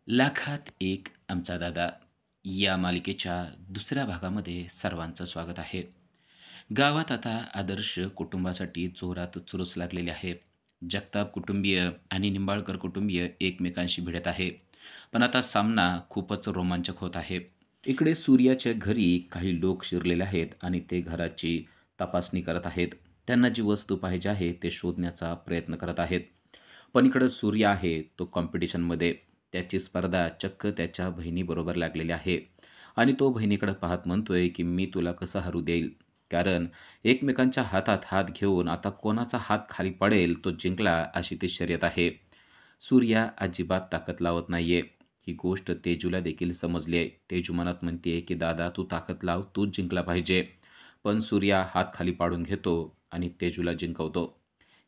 लाखात एक आमचा दादा या मालिकेच्या दुसऱ्या भागामध्ये सर्वांचं स्वागत आहे. गावात आता आदर्श कुटुंबासाठी जोरात चुरस लागलेली आहे. जगताप कुटुंबीय आणि निंबाळकर कुटुंबीय एकमेकांशी भिडत आहे. पण आता सामना खूपच रोमांचक होत आहे. इकडे सूर्याच्या घरी काही लोक शिरलेले आहेत आणि ते घराची तपासणी करत आहेत. त्यांना जी वस्तू पाहिजे आहे ते शोधण्याचा प्रयत्न करत आहेत. पण इकडं सूर्य आहे तो कॉम्पिटिशनमध्ये. त्याची स्पर्धा चक्क त्याच्या बहिणीबरोबर लागलेली आहे आणि तो बहिणीकडे पाहत म्हणतोय की मी तुला कसं हरू देईल. कारण एकमेकांच्या हातात हात घेऊन आता कोणाचा हात खाली पडेल तो जिंकला अशी ती शर्यत आहे. सूर्या अजिबात ताकद लावत नाहीये. ही गोष्ट तेजूला देखील समजली आहे. तेजू मनात म्हणते की दादा तू ताकद लाव, तूच जिंकला पाहिजे. पण सूर्या हात खाली पाडून घेतो आणि तेजूला जिंकवतो.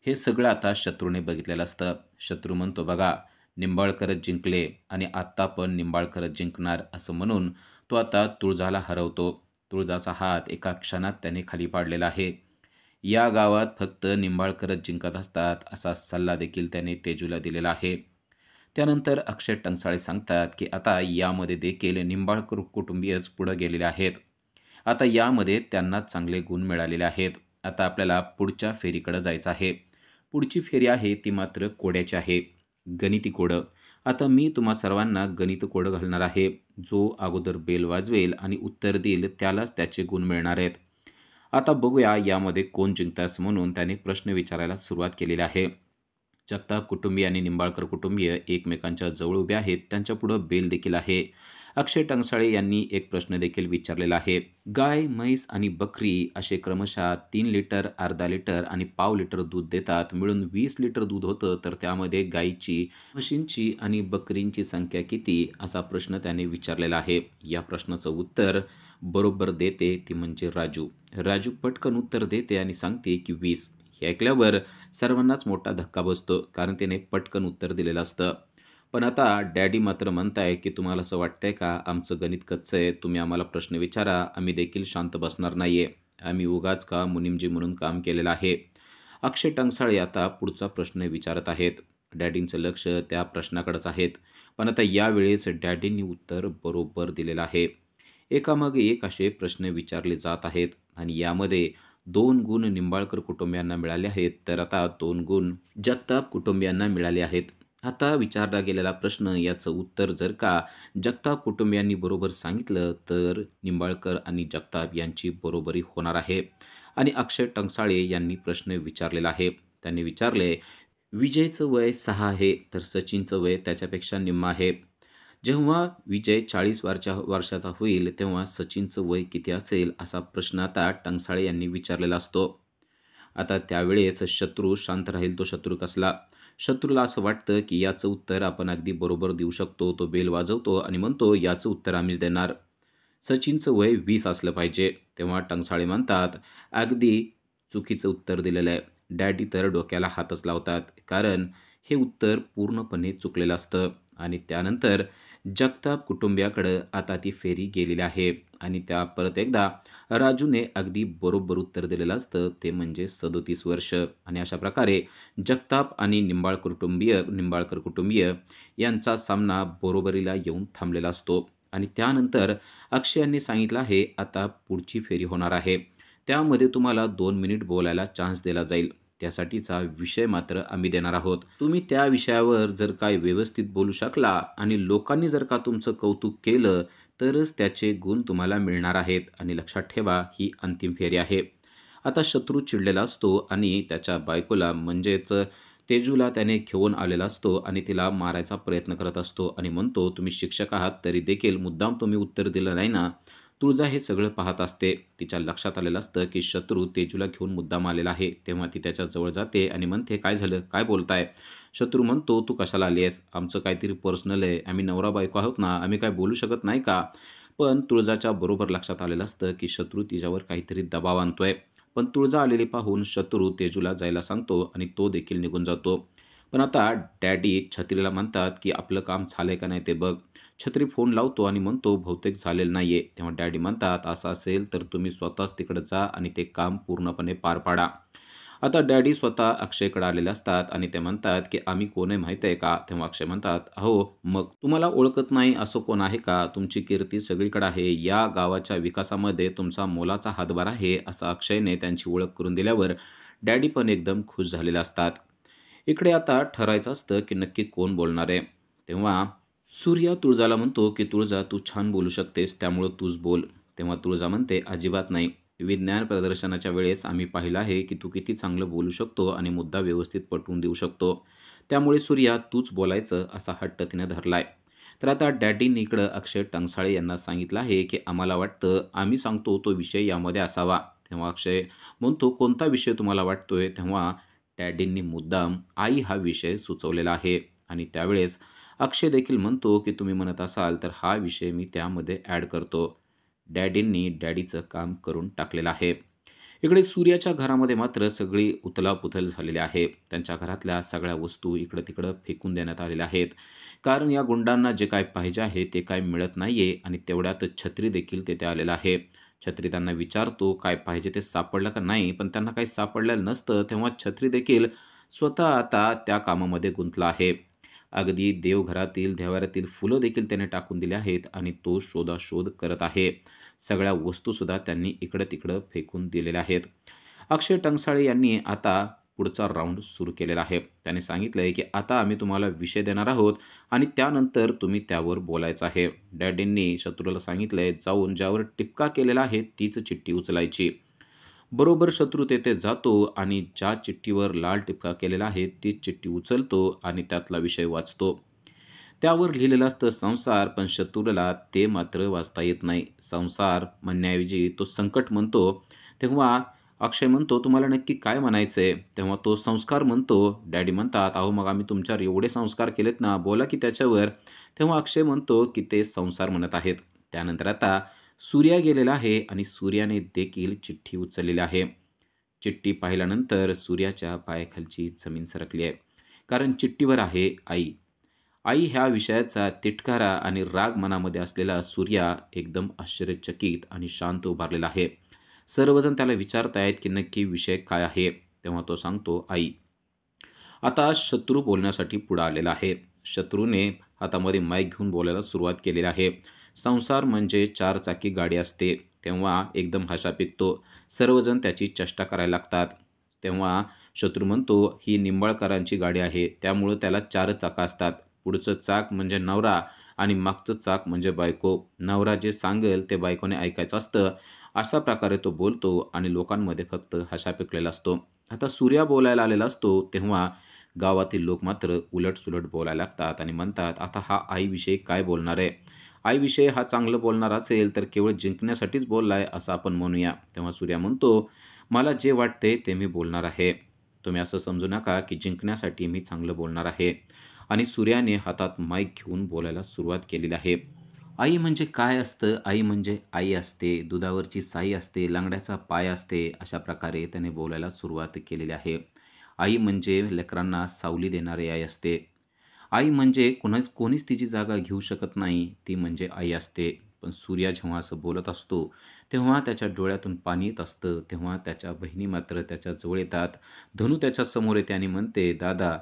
हे सगळं आता शत्रूने बघितलेलं असतं. शत्रू म्हणतो बघा, निंबाळकरच जिंकले आणि आत्ता पण निंबाळकरच जिंकणार असं म्हणून तो आता तुळजाला हरवतो. तुळजाचा हात एका क्षणात त्याने खाली पाडलेला आहे. या गावात फक्त निंबाळकरच जिंकत असतात असा सल्ला देखील त्याने तेजूला दिलेला आहे. त्यानंतर अक्षय टंकसाळे सांगतात की आता यामध्ये देखील निंबाळकर कुटुंबीयच पुढे गेलेले आहेत. आता यामध्ये त्यांना चांगले गुण मिळालेले आहेत. आता आपल्याला पुढच्या फेरीकडे जायचं आहे. पुढची फेरी आहे ती मात्र कोड्याची आहे. गणिती कोडं. आता मी तुम्हा सर्वांना गणित कोडं घालणार आहे. जो अगोदर बेल वाजवेल आणि उत्तर देईल त्यालाच त्याचे गुण मिळणार आहेत. आता बघूया यामध्ये कोण जिंकतास म्हणून त्याने प्रश्न विचारायला सुरुवात केलेली आहे. जगताप कुटुंबीय आणि निंबाळकर कुटुंबीय एकमेकांच्या जवळ उभे आहेत. त्यांच्यापुढं बेल देखील आहे. अक्षय टंकसाळे यांनी एक प्रश्न देखील विचारलेला आहे. गाय, म्हैस आणि बकरी असे क्रमशः 3 लिटर, अर्धा लिटर आणि पाव लिटर दूध देतात. मिळून 20 लिटर दूध होतं. तर त्यामध्ये गायीची, म्हशींची आणि बकरींची संख्या किती असा प्रश्न त्याने विचारलेला आहे. या प्रश्नाचं उत्तर बरोबर देते ती म्हणजे राजू. राजू पटकन उत्तर देते आणि सांगते की 20. हे ऐकल्यावर सर्वांनाच मोठा धक्का बसतो कारण त्याने पटकन उत्तर दिलेलं असतं. पण आता डॅडी मात्र म्हणताय की तुम्हाला असं वाटतंय का आमचं गणित कच्चं आहे, तुम्ही आम्हाला प्रश्न विचारा, आम्ही देखील शांत बसणार नाहीये. आम्ही उगाच का मुनीमजी म्हणून काम केलेलं आहे. अक्षय टंकसाळे आता पुढचा प्रश्न विचारत आहेत. डॅडींचं लक्ष त्या प्रश्नाकडेच आहेत. पण आता यावेळेस डॅडींनी उत्तर बरोबर दिलेलं आहे. एकामागे एक असे प्रश्न विचारले जात आहेत आणि यामध्ये 2 गुण निंबाळकर कुटुंबियांना मिळाले आहेत, तर आता 2 गुण जगताप कुटुंबियांना मिळाले आहेत. आता विचारला गेलेला प्रश्न याचं उत्तर जर का जगताप कुटुंबियांनी बरोबर सांगितलं, तर निंबाळकर आणि जगताप यांची बरोबरी होणार आहे. आणि अक्षय टंकसाळे यांनी प्रश्न विचारलेला आहे. त्यांनी विचारले, विजयचं वय 6 आहे, तर सचिनचं वय त्याच्यापेक्षा निम्म आहे. जेव्हा विजय 40 वर्षाचा होईल तेव्हा सचिनचं वय किती असेल असा प्रश्न आता टंकसाळे यांनी विचारलेला असतो. आता त्यावेळेस शत्रू शांत राहील. तो शत्रू कसला? शत्रूला असं वाटतं की याचं उत्तर आपण अगदी बरोबर देऊ शकतो. तो बेल वाजवतो आणि म्हणतो याचं उत्तर आम्हीच देणार. सचिनचं वय 20 असलं पाहिजे. तेव्हा टंकसाळे म्हणतात अगदी चुकीचं उत्तर दिलेलं आहे. डॅडी तर डोक्याला हातच लावतात. कारण हे उत्तर पूर्णपणे चुकलेलं असतं. आणि त्यानंतर जगताप कुटुंबियाकडं आता ती फेरी गेलेली आहे आणि त्या परत एकदा राजूने अगदी बरोबर उत्तर दिलेलं असतं. ते म्हणजे 37 वर्ष. आणि अशा प्रकारे जगताप आणि निंबाळकर कुटुंबीय यांचा सामना बरोबरीला येऊन थांबलेला असतो. आणि त्यानंतर अक्षय यांनी सांगितलं आहे आता पुढची फेरी होणार आहे. त्यामध्ये तुम्हाला 2 मिनिट बोलायला चान्स दिला जाईल. त्यासाठीचा विषय मात्र आम्ही देणार आहोत. तुम्ही त्या विषयावर जर काय व्यवस्थित बोलू शकला आणि लोकांनी जर का तुमचं कौतुक केलं, तरच त्याचे गुण तुम्हाला मिळणार आहेत. आणि लक्षात ठेवा ही अंतिम फेरी आहे. आता शत्रू चिडलेला असतो आणि त्याच्या बायकोला म्हणजेच तेजूला त्याने घेऊन आलेला असतो आणि तिला मारायचा प्रयत्न करत असतो आणि म्हणतो, तुम्ही शिक्षक आहात तरी देखील मुद्दाम तुम्ही उत्तर दिलं नाही ना. तुळजा हे सगळं पाहत असते. तिच्या लक्षात आलेलं असतं की शत्रू तेजूला घेऊन मुद्दाम आलेला आहे. तेव्हा ती त्याच्या जवळ जाते आणि म्हणते, काय झालं? काय बोलताय? शत्रू म्हणतो, तू कशाला आली आहेस? आमचं काहीतरी पर्सनल आहे. आम्ही नवरा बायको आहोत ना, आम्ही काय बोलू शकत नाही का? पण तुळजाच्या बरोबर लक्षात आलेलं असतं की शत्रू तिच्यावर काहीतरी दबाव आणतोय. पण तुळजा आलेली पाहून शत्रू तेजूला जायला सांगतो आणि तो देखील निघून जातो. पण आता डॅडी छत्रीला म्हणतात की आपलं काम झालंय का नाही ते बघ. छत्री फोन लावतो आणि म्हणतो बहुतेक झालेलं नाहीये. तेव्हा डॅडी म्हणतात असं असेल तर तुम्ही स्वतःच तिकडे जा आणि ते काम पूर्णपणे पार पाडा. आता डॅडी स्वतः अक्षयकडे आलेले असतात आणि ते म्हणतात, की "आम्ही कोण आहे माहीत आहे का?" तेव्हा अक्षय म्हणतात, "अहो, मग तुम्हाला ओळखत नाही असं कोण आहे का? तुमची कीर्ती सगळीकडे आहे. या गावाच्या विकासामध्ये तुमचा मोलाचा हातभार आहे." असं अक्षयने त्यांची ओळख करून दिल्यावर डॅडी पण एकदम खुश झालेले असतात. इकडे आता ठरायचं असतं, की नक्की कोण बोलणार आहे. तेव्हा सूर्या तुळजाला म्हणतो, की "तुळजा तू छान बोलू शकतेस, त्यामुळं तूच बोल." तेव्हा तुळजा म्हणते, "अजिबात नाही. विज्ञान प्रदर्शनाच्या वेळेस आम्ही पाहिलं आहे, की तू किती चांगलं बोलू शकतो आणि मुद्दा व्यवस्थित पटवून देऊ शकतो. त्यामुळे सूर्या तूच बोलायचं असा हट्ट तिने धरलाय." तर आता डॅडींनी इकडं अक्षय टंकसाळे यांना सांगितलं आहे, की "आम्हाला वाटतं आम्ही सांगतो तो विषय यामध्ये असावा." तेव्हा अक्षय म्हणतो, "कोणता विषय तुम्हाला वाटतोय?" तेव्हा डॅडींनी मुद्दाम आई हा विषय सुचवलेला आहे आणि त्यावेळेस अक्षय देखील म्हणतो, की "तुम्ही म्हणत असाल तर हा विषय मी त्यामध्ये ॲड करतो." डॅडींनी डॅडीचं काम करून टाकलेलं आहे. इकडे सूर्याच्या घरामध्ये मात्र सगळी उथलापुथल झालेली आहे. त्यांच्या घरातल्या सगळ्या वस्तू इकडं-तिकडं फेकून देण्यात आलेल्या आहेत. कारण या गुंडांना जे काही पाहिजे आहे ते काही मिळत नाहीये आणि तेवढ्यात छत्री देखील तेथे आलेला आहे. छत्री त्यांना विचारतो काय पाहिजे ते सापडलं का नाही, पण त्यांना काही सापडलेलं नसतं. तेव्हा छत्री देखील स्वतः आता त्या कामामध्ये गुंतला आहे. अगदी देवघरातील, देव्हाऱ्यातील फुलं देखील त्याने टाकून दिली आहेत आणि तो शोधाशोध करत आहे. सगळ्या वस्तूसुद्धा त्यांनी इकडं-तिकडं फेकून दिलेल्या आहेत. अक्षय टंकसाळे यांनी आता पुढचा राउंड सुरू केलेला आहे. त्याने सांगितलंय, की "आता आम्ही तुम्हाला विषय देणार आहोत आणि त्यानंतर तुम्ही त्यावर बोलायचं आहे." डॅडींनी शत्रूला सांगितलंय, "जाऊन ज्यावर टिपका केलेला आहे तीच चिठ्ठी उचलायची." बरोबर शत्रू तेथे जातो आणि ज्या चिठ्ठीवर लाल टिपका केलेला आहे तीच चिठ्ठी उचलतो आणि त्यातला विषय वाचतो. त्यावर लिहिलेलं असतं संसार, पण शत्रूला ते मात्र वाचता येत नाही. संसार म्हणण्याऐवजी तो संकट म्हणतो. तेव्हा अक्षय म्हणतो, "तुम्हाला नक्की काय म्हणायचंय?" तेव्हा तो संस्कार म्हणतो. डॅडी म्हणतात, "अहो मग आम्ही तुमच्यावर एवढे संस्कार केलेत ना, बोला की त्याच्यावर." तेव्हा अक्षय म्हणतो, की ते संसार म्हणत आहेत. त्यानंतर आता सूर्या गेलेला आहे आणि सूर्याने देखील चिठ्ठी उचललेली आहे. चिठ्ठी पाहिल्यानंतर सूर्याच्या पायाखालची जमीन सरकली आहे. कारण चिठ्ठीवर आहे आई. आई ह्या विषयाचा तिटकारा आणि राग मनामध्ये असलेला सूर्या एकदम आश्चर्यचकित आणि शांत उभारलेला आहे. सर्वजण त्याला विचारतायत की नक्की विषय काय आहे? तेव्हा तो सांगतो, "आई." आता शत्रू बोलण्यासाठी पुढे आलेला आहे. शत्रूने हातामध्ये माईक घेऊन बोलायला सुरुवात केलेली आहे. संसार म्हणजे चारचाकी गाडी असते. तेव्हा एकदम हशा पिकतो. सर्वजण त्याची चेष्टा करायला लागतात. तेव्हा शत्रू म्हणतो, "ही निंबाळकरांची गाडी आहे. त्यामुळं त्याला 4च चाकं असतात. पुढचं चाक म्हणजे नवरा आणि मागचं चाक म्हणजे बायको. नवरा जे सांगेल ते बायकोने ऐकायचं असतं." अशा प्रकारे तो बोलतो आणि लोकांमध्ये फक्त हशा पिकलेला असतो. आता सूर्या बोलायला आलेला असतो तेव्हा गावातील लोक मात्र उलट-सुलट बोलायला लागतात आणि म्हणतात, "आता हा आईविषयी काय बोलणार आहे? आईविषयी हा चांगलं बोलणार असेल तर केवळ जिंकण्यासाठीच बोललाय असं आपण म्हणूया." तेव्हा सूर्या म्हणतो, "मला जे वाटते ते मी बोलणार आहे. तुम्ही असं समजू नका की जिंकण्यासाठी मी चांगलं बोलणार आहे." आणि सूर्याने हातात माईक घेऊन बोलायला सुरुवात केलेली आहे. आई म्हणजे काय असतं? आई म्हणजे आई असते, दुधावरची साई असते, लंगड्याचा पाय असते, अशा प्रकारे त्याने बोलायला सुरुवात केलेली आहे. आई म्हणजे लेकरांना सावली देणारी आई असते. आई म्हणजे कोणीच तिची जागा घेऊ शकत नाही, ती म्हणजे आई असते. पण सूर्या जेव्हा असं बोलत असतो, तेव्हा त्याच्या डोळ्यातून पाणी येत असतं. तेव्हा त्याच्या बहिणी मात्र त्याच्या जवळ येतात. धनू त्याच्यासमोर येते आणि म्हणते, "दादा,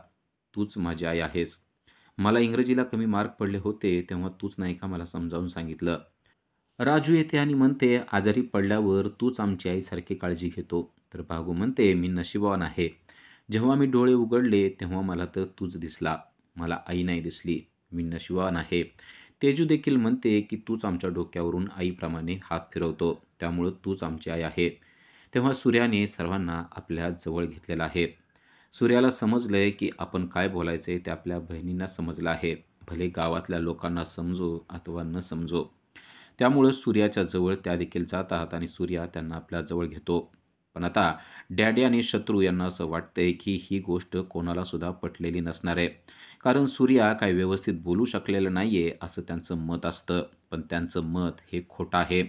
तूच माझी आई आहेस. मला इंग्रजीला कमी मार्क पडले होते, तेव्हा तूच नाही का मला समजावून सांगितलं." राजू येते आणि म्हणते, "आजारी पडल्यावर तूच आमची आईसारखी काळजी घेतो." तर भागू म्हणते, "मी नशीबवान आहे. जेव्हा मी डोळे उघडले, तेव्हा मला तर तूच दिसला. मला आई नाही दिसली. मी नशीबवान आहे." तेजू देखील म्हणते, की "तूच आमच्या डोक्यावरून आईप्रमाणे हात फिरवतो. त्यामुळं तूच आमची आई आहे." तेव्हा सूर्याने सर्वांना आपल्या जवळ घेतलेलं आहे. सूर्याला समजलंय, की आपण काय बोलायचंय ते आपल्या बहिणींना समजलं आहे. भले गावातल्या लोकांना समजो अथवा न समजो. त्यामुळं सूर्याच्या जवळ त्या देखील जातात आणि सूर्या त्यांना आपल्या जवळ घेतो. पण आता डॅडी आणि शत्रू यांना असं वाटतंय, की ही गोष्ट कोणाला सुद्धा पटलेली नसणार आहे. कारण सूर्या काही व्यवस्थित बोलू शकलेलं नाहीये, असं त्यांचं मत असतं. पण त्यांचं मत हे खोटं आहे.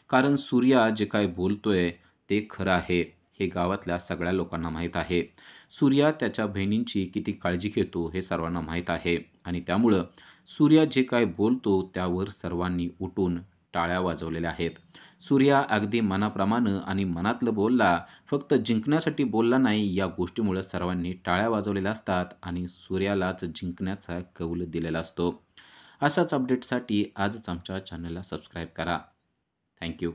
कारण सूर्या जे काही बोलतोय ते खरं आहे. हे गावातल्या सगळ्या लोकांना माहीत आहे. सूर्या त्याच्या बहिणींची किती काळजी घेतो हे सर्वांना माहीत आहे आणि त्यामुळं सूर्या जे काही बोलतो त्यावर सर्वांनी उठून टाळ्या वाजवलेल्या आहेत. सूर्या अगदी मनाप्रमाणे आणि मनातलं बोलला, फक्त जिंकण्यासाठी बोलला नाही. या गोष्टीमुळे सर्वांनी टाळ्या वाजवलेल्या असतात आणि सूर्यालाच जिंकण्याचा कौल दिलेला असतो. अशाच अपडेटसाठी आजच आमच्या चॅनलला सबस्क्राईब करा. Thank you.